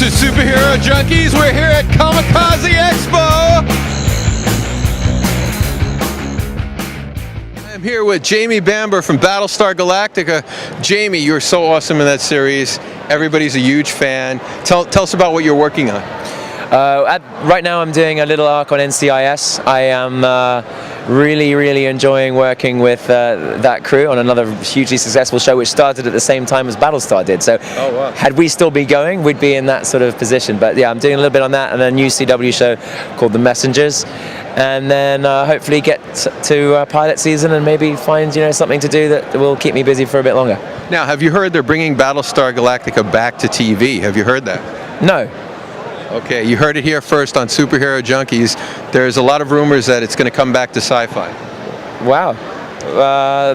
to Superhero Junkies. We're here at Kamikaze Expo. I'm here with Jamie Bamber from Battlestar Galactica. Jamie, you're so awesome in that series. Everybody's a huge fan. Tell us about what you're working on. Right now I'm doing a little arc on NCIS. I am really enjoying working with that crew on another hugely successful show which started at the same time as Battlestar did. So had we still been going, we'd be in that sort of position. But yeah, I'm doing a little bit on that and a new CW show called The Messengers. And then hopefully get to pilot season and maybe find something to do that will keep me busy for a bit longer. Now, have you heard they're bringing Battlestar Galactica back to TV? Have you heard that? No. Okay, you heard it here first on Superhero Junkies. There's a lot of rumors that it's going to come back to sci-fi. Wow.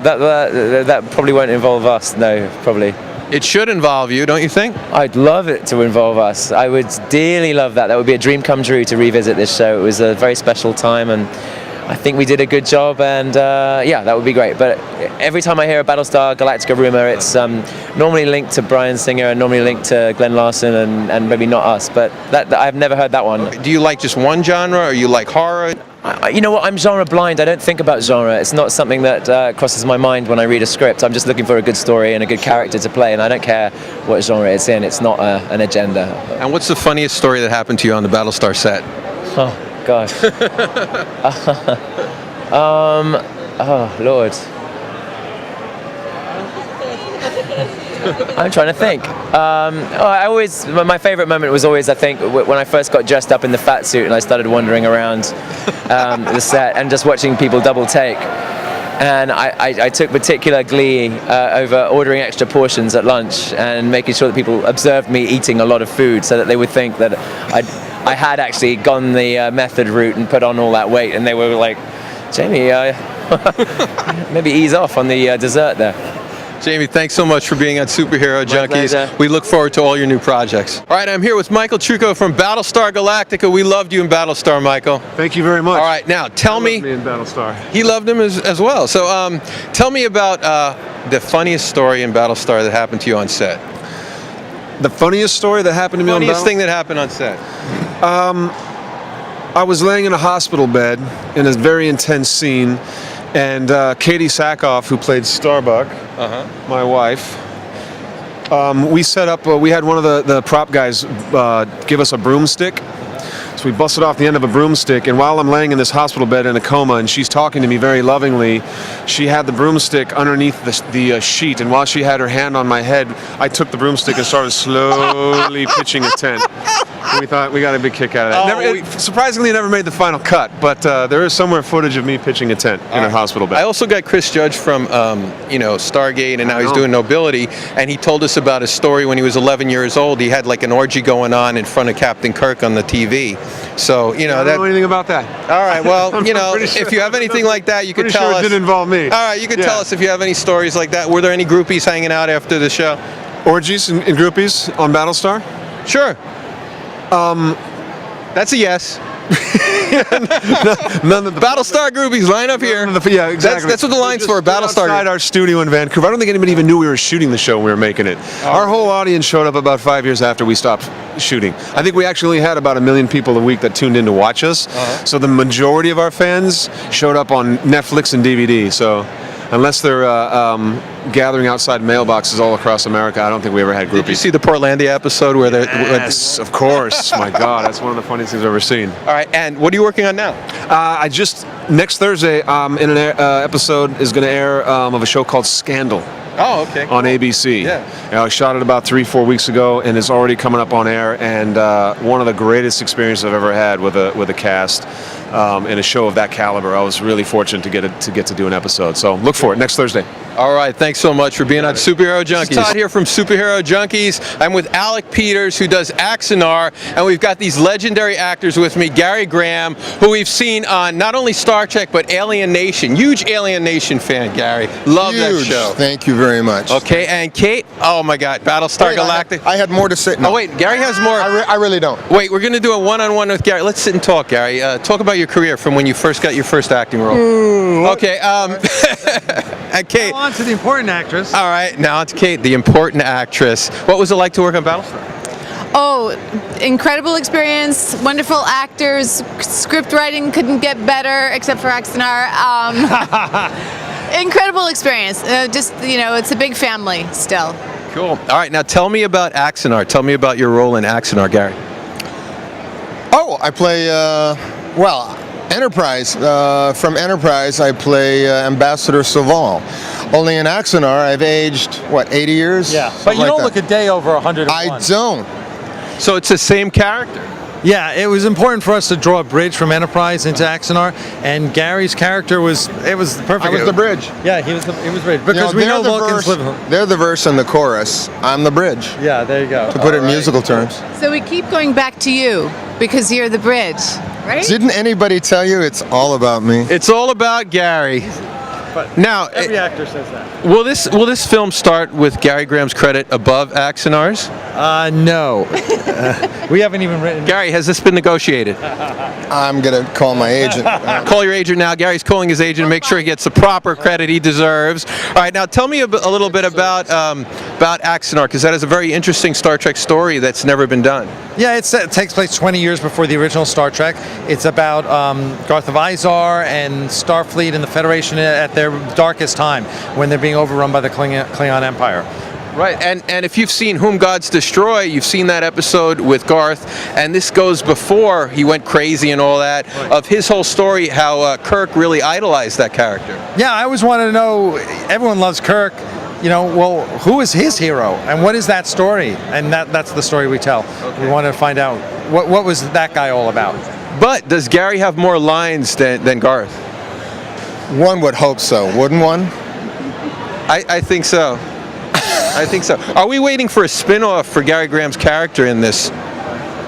That probably won't involve us, no, probably. It should involve you, don't you think? I'd love it to involve us. I would dearly love that. That would be a dream come true to revisit this show. It was a very special time and I think we did a good job and yeah, that would be great. But every time I hear a Battlestar Galactica rumor, it's normally linked to Bryan Singer and normally linked to Glenn Larson and maybe not us. But I've never heard that one. Do you like just one genre or you like horror? You know what, I'm genre blind. I don't think about genre. It's not something that crosses my mind when I read a script. I'm just looking for a good story and a good character to play and I don't care what genre it's in. It's not an agenda. And what's the funniest story that happened to you on the Battlestar set? Oh, gosh. Oh, Lord. I'm trying to think. My favorite moment was always, I think, when I first got dressed up in the fat suit and I started wandering around the set and just watching people double take. And I took particular glee over ordering extra portions at lunch and making sure that people observed me eating a lot of food so that they would think that I had actually gone the method route and put on all that weight, and they were like, Jamie, maybe ease off on the dessert there. Jamie, thanks so much for being on Superhero Junkies. Pleasure. We look forward to all your new projects. All right, I'm here with Michael Trucco from Battlestar Galactica. We loved you in Battlestar, Michael. Thank you very much. All right, now tell me in Battlestar. He loved him as well. So tell me about the funniest story in Battlestar that happened to you on set. The funniest story that happened to me on Battlestar? Funniest thing that happened on set. I was laying in a hospital bed in a very intense scene, and Katie Sackhoff, who played Starbuck, my wife, we set up, we had one of the prop guys give us a broomstick. So we busted off the end of a broomstick, and while I'm laying in this hospital bed in a coma and she's talking to me very lovingly, she had the broomstick underneath the sheet, and while she had her hand on my head, I took the broomstick and started slowly pitching a tent. And we thought we got a big kick out of that. It surprisingly never made the final cut, but there is somewhere footage of me pitching a tent in a hospital bed. I also got Chris Judge from Stargate, and now he's doing Nobility, and he told us about his story when he was 11 years old. He had like an orgy going on in front of Captain Kirk on the TV. So, I don't know anything about that. All right, well, sure. If you have anything like that, you could tell us. Pretty sure it didn't involve me. All right, you could tell us if you have any stories like that. Were there any groupies hanging out after the show? Orgies and groupies on Battlestar? Sure. That's a yes. None of the Battlestar groupies, line up here. Yeah, exactly. That's what the line's for, Battlestar. Outside our studio in Vancouver. I don't think anybody even knew we were shooting the show when we were making it. Our whole audience showed up about 5 years after we stopped shooting. I think we actually had about 1 million people a week that tuned in to watch us. So the majority of our fans showed up on Netflix and DVD. So unless they're gathering outside mailboxes all across America, I don't think we ever had groupies. Did you see the Portlandia episode where they're... Yes, of course. My God, that's one of the funniest things I've ever seen. All right, and what are you working on now? Next Thursday, in an episode is going to air of a show called Scandal. Oh, okay. On ABC. Yeah. I shot it about 3-4 weeks ago, and it's already coming up on air. And one of the greatest experiences I've ever had with a cast in a show of that caliber. I was really fortunate to get to do an episode. So look for it next Thursday. All right, thanks so much for being on Superhero Junkies. Todd here from Superhero Junkies. I'm with Alec Peters, who does Axanar, and we've got these legendary actors with me, Gary Graham, who we've seen on not only Star Trek, but Alien Nation. Huge Alien Nation fan, Gary. Love that show. Thank you very much. Okay, and Kate, oh my God, Battlestar Galactica. I had more to say. No. Oh wait, Gary has more. I really don't. Wait, we're going to do a one-on-one with Gary. Let's sit and talk, Gary. Talk about your career from when you first got your first acting role. Okay, and Kate. Now on to the important actress. All right, now it's Kate, the important actress. What was it like to work on Battlestar? Oh, incredible experience, wonderful actors, script writing couldn't get better except for Axanar. Incredible experience. Just, it's a big family still. Cool. All right, now tell me about Axanar. Tell me about your role in Axanar, Gary. Oh, I play, Enterprise. From Enterprise, I play Ambassador Saval. Only in Axanar, I've aged, 80 years? Yeah, but Something you don't like look a day over 101. I don't. So it's the same character. Yeah, it was important for us to draw a bridge from Enterprise into Axanar, and Gary's character was perfect. I was the bridge. Yeah, he was bridge because we know Vulcans live. They're the verse and the chorus. I'm the bridge, Yeah, there you go. to put it in musical terms. So we keep going back to you because you're the bridge, right? Didn't anybody tell you it's all about me? It's all about Gary. But Now, every actor says that. will this film start with Gary Graham's credit above Axanar's? No, we haven't even written. Gary, has this been negotiated? I'm going to call my agent. Call your agent now. Gary's calling his agent to make sure he gets the proper credit he deserves. All right, now tell me a little bit about Axanar, because that is a very interesting Star Trek story that's never been done. Yeah, it takes place 20 years before the original Star Trek. It's about Garth of Izar and Starfleet and the Federation at their darkest time when they're being overrun by the Klingon Empire. Right, and if you've seen Whom Gods Destroy, you've seen that episode with Garth, and this goes before he went crazy and all that, of his whole story, how Kirk really idolized that character. Yeah, I always wanted to know, everyone loves Kirk, well, who is his hero and what is that story? And that's the story we tell. Okay. We wanted to find out what was that guy all about. But does Gary have more lines than Garth? One would hope so, wouldn't one? I think so. I think so. Are we waiting for a spin-off for Gary Graham's character in this?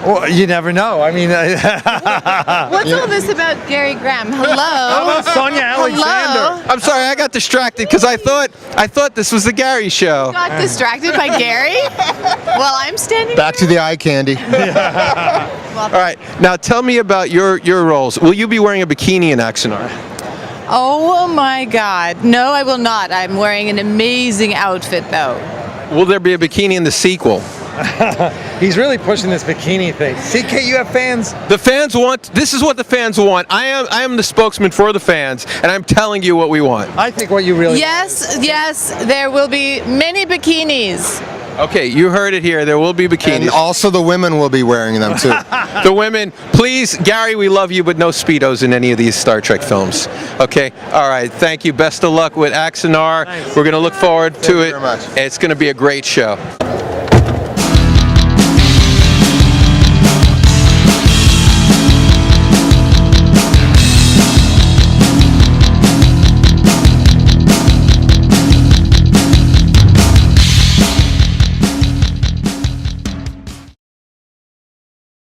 Well, you never know. I mean, What's all this about Gary Graham? Hello? How about Sonia Alexander? Hello? I'm sorry, I got distracted because I thought this was the Gary show. Got distracted by Gary? Well, I'm standing Back to the eye candy. All right, now tell me about your roles. Will you be wearing a bikini in Axanar? Oh my God. No, I will not. I'm wearing an amazing outfit though. Will there be a bikini in the sequel? He's really pushing this bikini thing. CK, you have fans? The fans want, this is what the fans want. I am the spokesman for the fans, and I'm telling you what we want. I think what you really Yes, there will be many bikinis. Okay, you heard it here. There will be bikinis. And also the women will be wearing them too. The women, please, Gary, we love you, but no Speedos in any of these Star Trek films. Okay? All right, thank you. Best of luck with Axanar. Nice. We're going to look forward to it. Very much. It's going to be a great show.